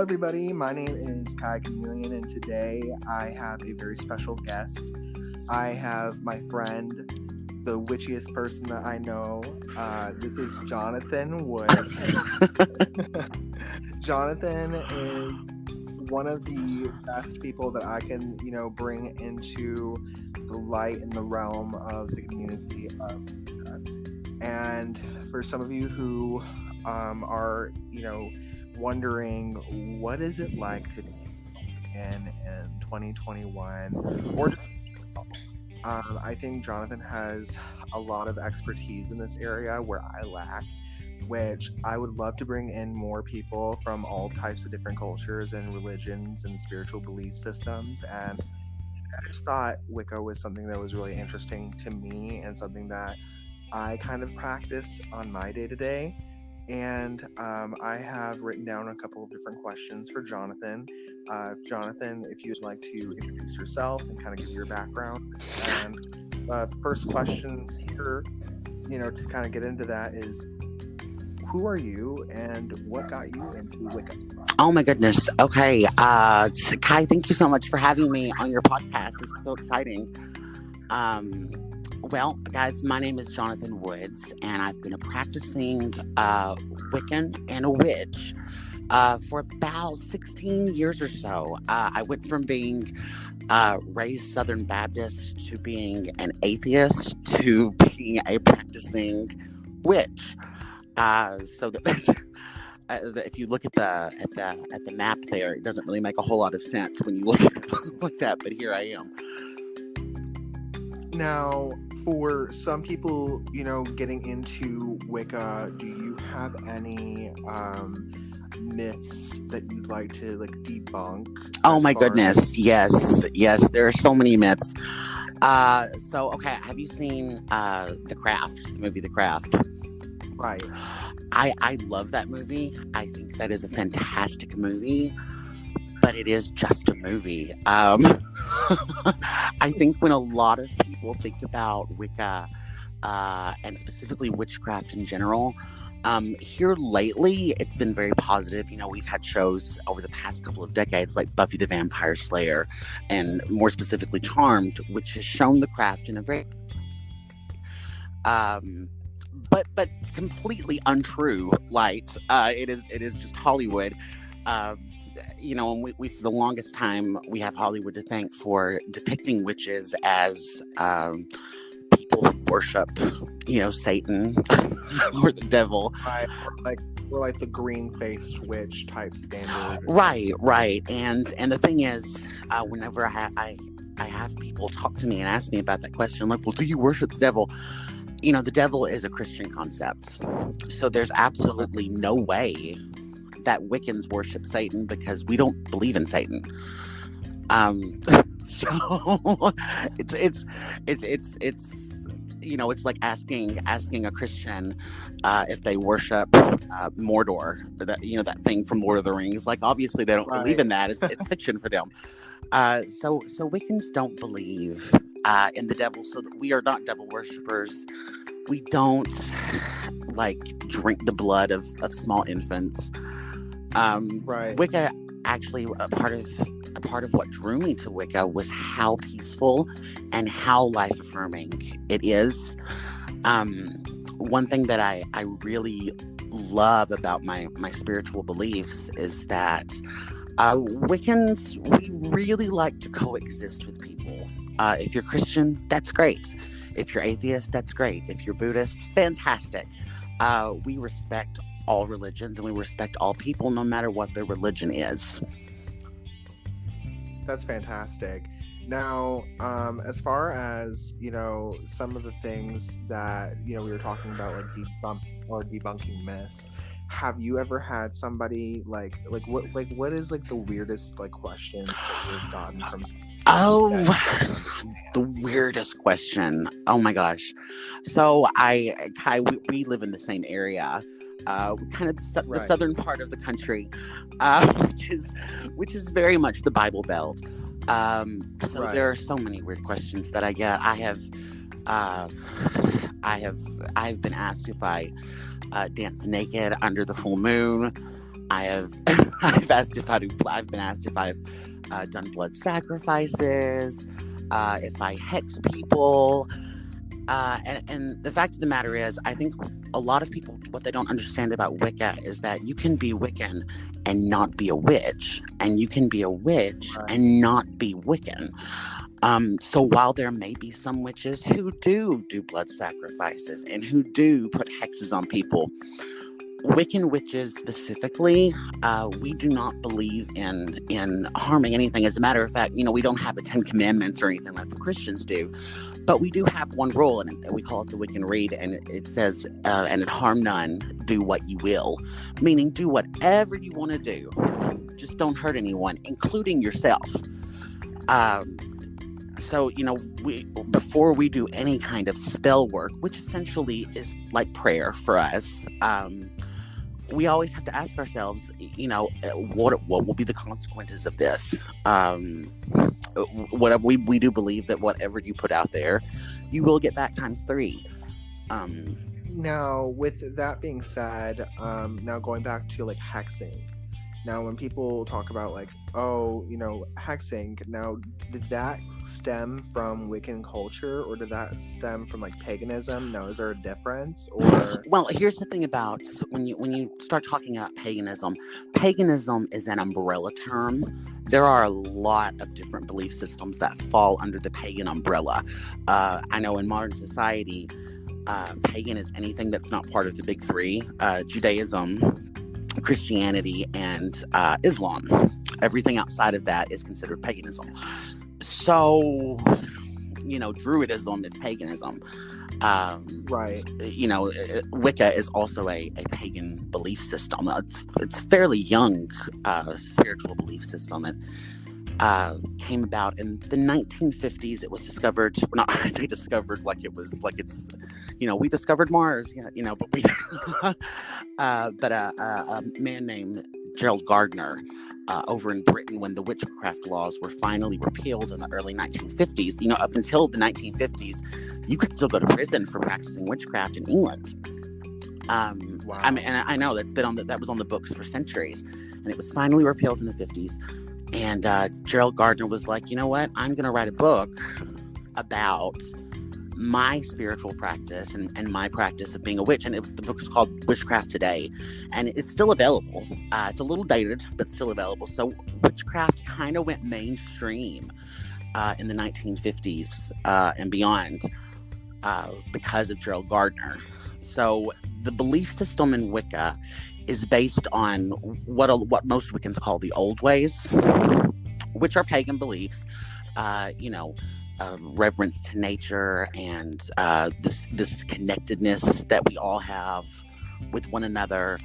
everybody. My name is Chameleon, and today I have a very special guest. I have my friend, the witchiest person that I know. This is Jonathan Woods. Jonathan is one of the best people that I can, bring into the light in the realm of the community of and for some of you who are, wondering what is it like to be in 2021 or I think Jonathan has a lot of expertise in this area where I lack, which I would love to bring in more people from all types of different cultures and religions and spiritual belief systems. And I just thought Wicca was something that was really interesting to me and something that I kind of practice on my day-to-day. And I have written down a couple of different questions for Jonathan. Jonathan, if you'd like to introduce yourself and kind of give your background. And the first question here, to kind of get into that is, who are you and what got you into Wicca? Oh my goodness. Okay. Kai, thank you so much for having me on your podcast. This is so exciting. Well, guys, my name is Jonathan Woods, and I've been a practicing Wiccan and a witch for about 16 years or so. I went from being raised Southern Baptist to being an atheist to being a practicing witch. So that's if you look at the map there, it doesn't really make a whole lot of sense when you look at it like that. But here I am. Now, for some people, getting into Wicca, do you have any myths that you'd like to debunk? Oh my goodness, yes, there are so many myths. Okay, have you seen The Craft, the movie The Craft? Right. I love that movie. I think that is a fantastic movie, but it is just a movie. I think when a lot of people think about Wicca, and specifically witchcraft in general, here lately, it's been very positive. We've had shows over the past couple of decades like Buffy the Vampire Slayer and more specifically Charmed, which has shown the craft in a very but completely untrue light. It is just Hollywood. And we for the longest time we have Hollywood to thank for depicting witches as people who worship, Satan or the devil, or like the green-faced witch type standard. Right. And the thing is, whenever I have people talk to me and ask me about that question, I'm like, well, do you worship the devil? The devil is a Christian concept, so there's absolutely no way that Wiccans worship Satan because we don't believe in Satan. So it's it's like asking a Christian if they worship Mordor, that thing from Lord of the Rings. Like, obviously they don't believe in that. It's fiction for them. So Wiccans don't believe in the devil, so that we are not devil worshippers. We don't drink the blood of small infants. Wicca, actually, a part of what drew me to Wicca was how peaceful and how life affirming it is. One thing that I really love about my spiritual beliefs is that Wiccans, we really like to coexist with people. If you're Christian, that's great. If you're atheist, that's great. If you're Buddhist, fantastic. We respect all religions and we respect all people, no matter what their religion is. That's fantastic. Now, as far as, some of the things that, we were talking about, debunking myths, have you ever had somebody what is the weirdest questions that you've gotten from the weirdest question? Oh my gosh. So Kai, we live in the same area. Kind of the southern part of the country, which is very much the Bible Belt. There are so many weird questions that I get. I've been asked if I dance naked under the full moon. I have I've been asked if I've done blood sacrifices, if I hex people. And the fact of the matter is, I think a lot of people, what they don't understand about Wicca is that you can be Wiccan and not be a witch, and you can be a witch and not be Wiccan. So while there may be some witches who do blood sacrifices and who do put hexes on people, Wiccan witches specifically, we do not believe in harming anything. As a matter of fact, we don't have a 10 Commandments or anything like the Christians do, but we do have one rule, and we call it the Wiccan Rede, and it says, and it harm none, do what you will, meaning do whatever you want to do, just don't hurt anyone, including yourself. So, before we do any kind of spell work, which essentially is like prayer for us, we always have to ask ourselves, what will be the consequences of this? Whatever we do believe that whatever you put out there, you will get back times 3. Now, with that being said, now going back to like hexing. Now, when people talk about like, hexing, now, did that stem from Wiccan culture, or did that stem from like paganism? Now, is there a difference? Or well, here's the thing about when you start talking about paganism is an umbrella term. There are a lot of different belief systems that fall under the pagan umbrella. I know in modern society, pagan is anything that's not part of the big 3: Judaism, Christianity, and Islam. Everything outside of that is considered paganism. So, Druidism is paganism. Right. Wicca is also a pagan belief system. It's a fairly young spiritual belief system. It came about in the 1950s. It was discovered, not I say discovered like it's, we discovered Mars, but we, but a man named Gerald Gardner over in Britain, when the witchcraft laws were finally repealed in the early 1950s, up until the 1950s, you could still go to prison for practicing witchcraft in England. Wow. I mean, and I know that was on the books for centuries, and it was finally repealed in the 50s. And Gerald Gardner was like, you know what? I'm going to write a book about my spiritual practice and my practice of being a witch. And the book is called Witchcraft Today. And it's still available. It's a little dated, but still available. So witchcraft kind of went mainstream in the 1950s and beyond because of Gerald Gardner. So the belief system in Wicca is based on what most Wiccans call the old ways, which are pagan beliefs, reverence to nature and this connectedness that we all have with one another,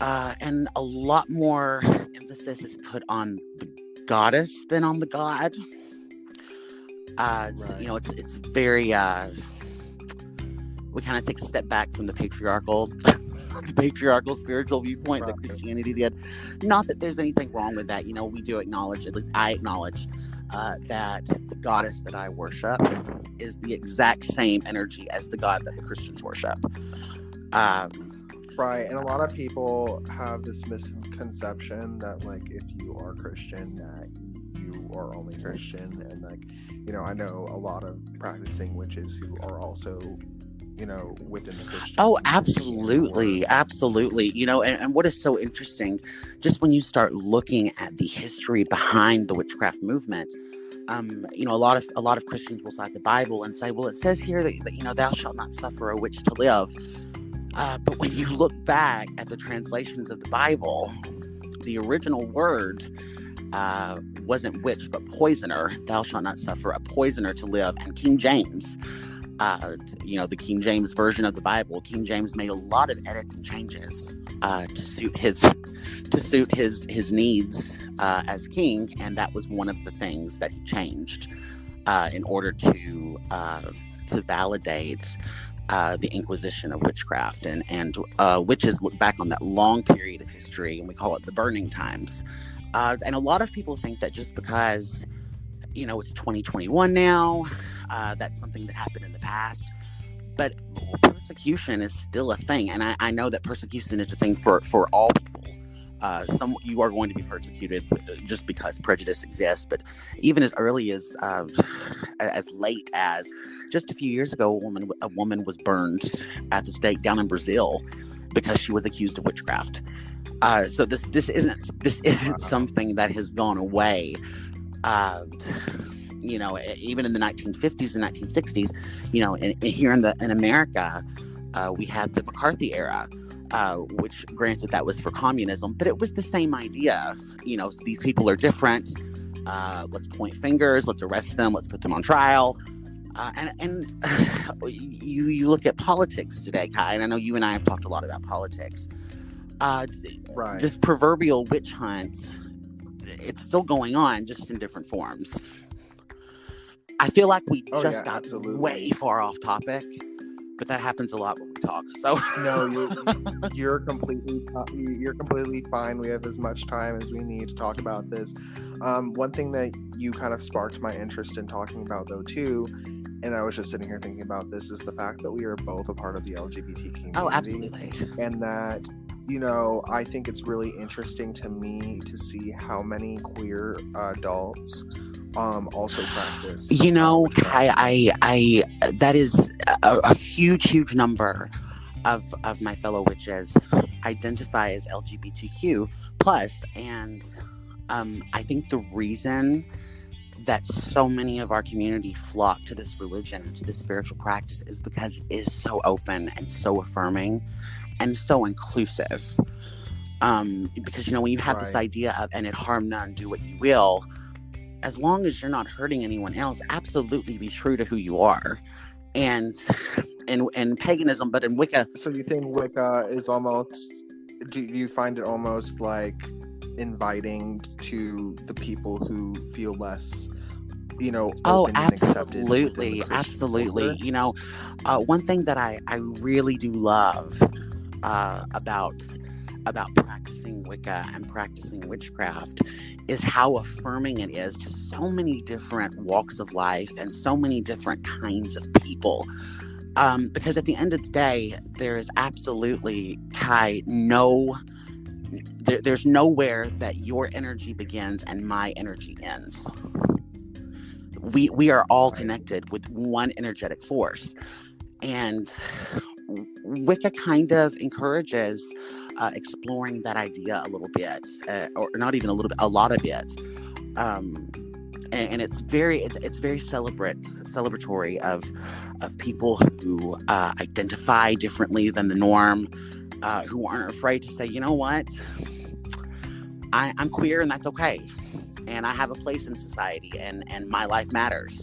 and a lot more emphasis is put on the goddess than on the god. Right. It's very we kind of take a step back from the patriarchal spiritual viewpoint that Christianity did. Not that there's anything wrong with that. We do acknowledge, at least I acknowledge, that the goddess that I worship is the exact same energy as the God that the Christians worship. Right, and a lot of people have this misconception that, like, if you are Christian, that you are only Christian, and, like, I know a lot of practicing witches who are also within the Christian. Oh, absolutely. And what is so interesting, just when you start looking at the history behind the witchcraft movement, a lot of Christians will cite the Bible and say, well, it says here that thou shalt not suffer a witch to live. But when you look back at the translations of the Bible, the original word wasn't witch, but poisoner. Thou shalt not suffer a poisoner to live. And King James, the King James version of the Bible, King James made a lot of edits and changes to suit his needs as king, and that was one of the things that he changed in order to validate the Inquisition of witchcraft, and witches look back on that long period of history, and we call it the Burning Times. And a lot of people think that just because it's 2021 now, that's something that happened in the past. But persecution is still a thing. And I know that persecution is a thing for all people. You are going to be persecuted just because prejudice exists. But even as early as late as just a few years ago, a woman was burned at the stake down in Brazil because she was accused of witchcraft. So this isn't something that has gone away. Even in the 1950s and 1960s, here in America, we had the McCarthy era, which granted that was for communism, but it was the same idea. So these people are different. Let's point fingers. Let's arrest them. Let's put them on trial. And you look at politics today, Kai, and I know you and I have talked a lot about politics. Right. This proverbial witch hunt, it's still going on, just in different forms. I feel like we got absolutely way far off topic, but that happens a lot when we talk. So no, you're completely fine. We have as much time as we need to talk about this. One thing that you kind of sparked my interest in talking about, though, too, and I was just sitting here thinking about this, is the fact that we are both a part of the LGBT community. Oh, absolutely. And that, I think it's really interesting to me to see how many queer adults also practice. I that is a huge number of my fellow witches identify as LGBTQ plus, and I think the reason that so many of our community flock to this religion and to this spiritual practice is because it is so open and so affirming and so inclusive. Because when you have this idea of "and it harm none, do what you will," as long as you're not hurting anyone else, absolutely be true to who you are. And paganism, but in Wicca. So you think Wicca is almost? Do you find it almost like inviting to the people who feel less, open and accepted? Absolutely. One thing that I really do love about practicing Wicca and practicing witchcraft is how affirming it is to so many different walks of life and so many different kinds of people. Because at the end of the day, there is absolutely, Kai, there's nowhere that your energy begins and my energy ends. We are all connected with one energetic force. And Wicca kind of encourages exploring that idea a little bit, or not even a little bit, a lot of it. And it's very celebratory of people who identify differently than the norm, who aren't afraid to say, you know what, I'm queer and that's okay, and I have a place in society, and my life matters.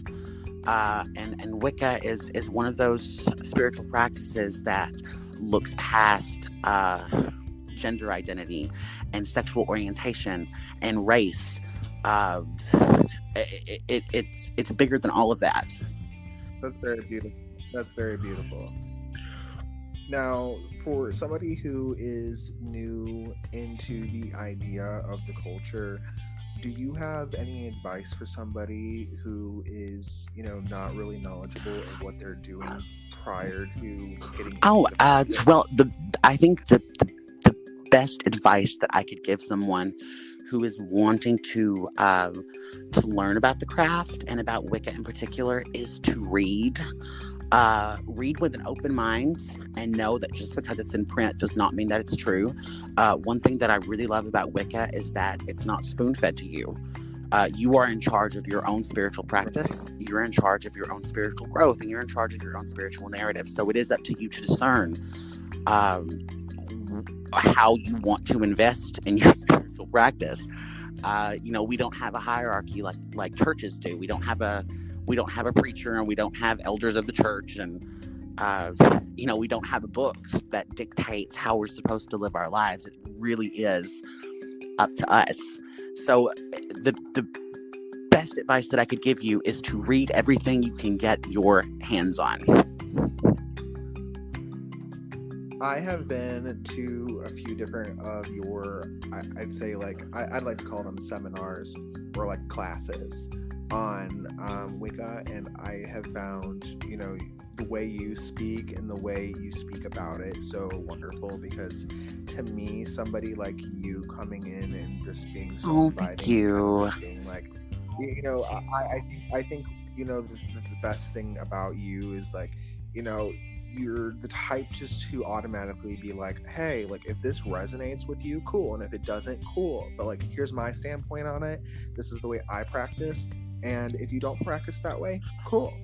And Wicca is one of those spiritual practices that looks past gender identity and sexual orientation and race. It's bigger than all of that. That's very beautiful. Now, for somebody who is new into the idea of the culture, do you have any advice for somebody who is, not really knowledgeable of what they're doing prior to getting? I think the best advice that I could give someone who is wanting to learn about the craft and about Wicca in particular is to read. Read with an open mind and know that just because it's in print does not mean that it's true. One thing that I really love about Wicca is that it's not spoon-fed to you. You are in charge of your own spiritual practice. You're in charge of your own spiritual growth, and you're in charge of your own spiritual narrative. So it is up to you to discern how you want to invest in your spiritual practice. We don't have a hierarchy like churches do. We don't have a preacher, and we don't have elders of the church, and we don't have a book that dictates how we're supposed to live our lives. It really is up to us. So the best advice that I could give you is to read everything you can get your hands on. I have been to a few different of your, I'd say, I'd like to call them seminars or classes on Wicca, and I have found, the way you speak and the way you speak about it so wonderful, because to me, somebody like you coming in and just being so inviting, thank you. just being like, I think the best thing about you is like, you're the type just to automatically be like, hey, like if this resonates with you, cool, and if it doesn't, cool, but like here's my standpoint on it, this is the way I practice, and if you don't practice that way, cool.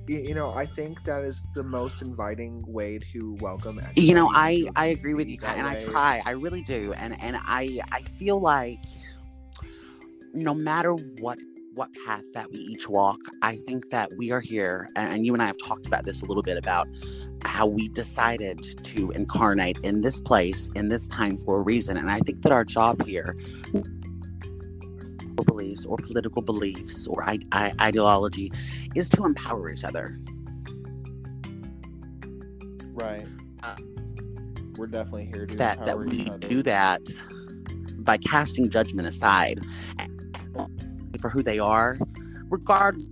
I think that is the most inviting way to welcome anybody. I agree with you, Kai, and I really do, and I feel like no matter what path that we each walk, I think that we are here, and you and I have talked about this a little bit, about how we decided to incarnate in this place, in this time, for a reason. And I think that our job here, beliefs or political beliefs or ideology, is to empower each other. Right. We're definitely here to that empower we each other. do that by casting judgment aside for who they are, regardless.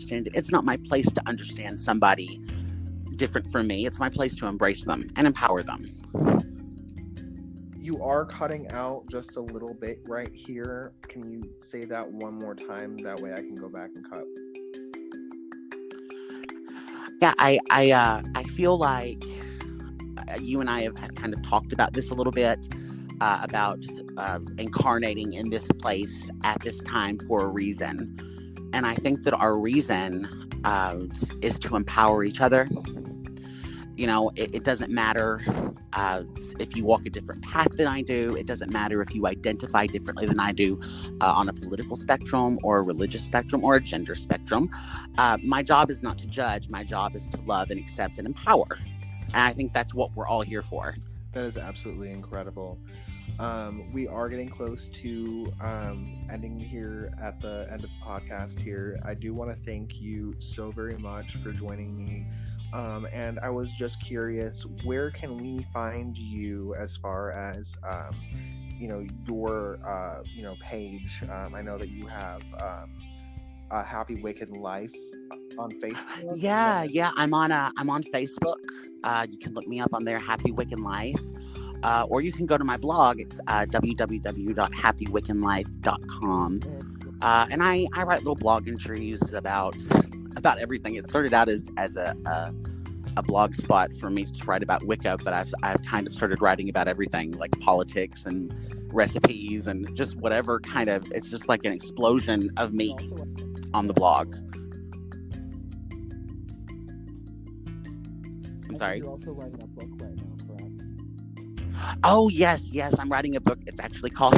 It's not my place to understand somebody different from me. It's my place to embrace them and empower them. You are cutting out just a little bit right here. Can you say that one more time? That way I can go back and cut. Yeah, I feel like you and I have kind of talked about this a little bit, about incarnating in this place at this time for a reason. And I think that our reason is to empower each other. It doesn't matter if you walk a different path than I do. It doesn't matter if you identify differently than I do on a political spectrum or a religious spectrum or a gender spectrum. My job is not to judge. My job is to love and accept and empower. And I think that's what we're all here for. That is absolutely incredible. We are getting close to ending here at the end of the podcast here. I do want to thank you so very much for joining me. And I was just curious, where can we find you as far as, your, page? I know that you have a Happy Wiccan Life on Facebook. Yeah. I'm on Facebook. You can look me up on there, Happy Wiccan Life. Or you can go to my blog. It's www.happywiccanlife.com. And I write little blog entries about everything. It started out as a blog spot for me to write about Wicca, but I've kind of started writing about everything, like politics and recipes and just whatever kind of. It's just like an explosion of me on the blog. I'm sorry. You're also writing a book right now, correct? Oh yes, I'm writing a book. It's actually called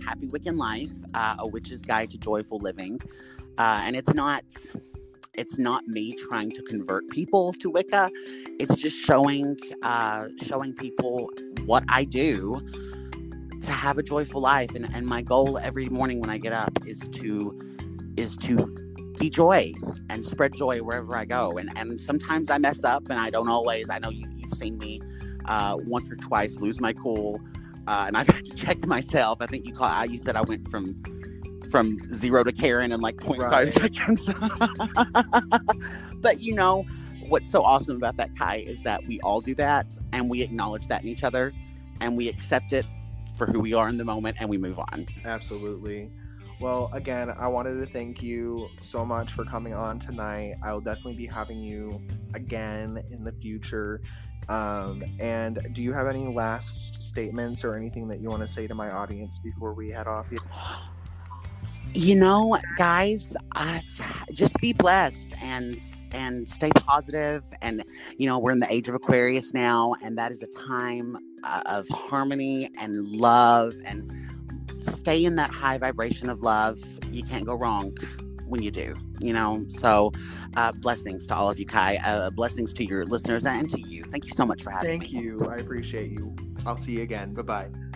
Happy Wiccan Life, A Witch's Guide to Joyful Living, and it's not me trying to convert people to Wicca. It's just showing people what I do to have a joyful life, and my goal every morning when I get up is to be joy and spread joy wherever I go. And sometimes I mess up, and I don't always. I know you've seen me once or twice lose my cool, and I've had to check myself. I think you said I went from 0 to Karen in like 0.5 seconds. But what's so awesome about that, Kai, is that we all do that, and we acknowledge that in each other, and we accept it for who we are in the moment, and we move on. Absolutely. Well, again, I wanted to thank you so much for coming on tonight. I will definitely be having you again in the future. And do you have any last statements or anything that you want to say to my audience before we head off? Guys, just be blessed and stay positive. And we're in the age of Aquarius now, and that is a time of harmony and love, and stay in that high vibration of love. You can't go wrong when you do, so blessings to all of you, Kai. Blessings to your listeners and to you. Thank you so much for having me. Thank you. I appreciate you. I'll see you again. Bye-bye.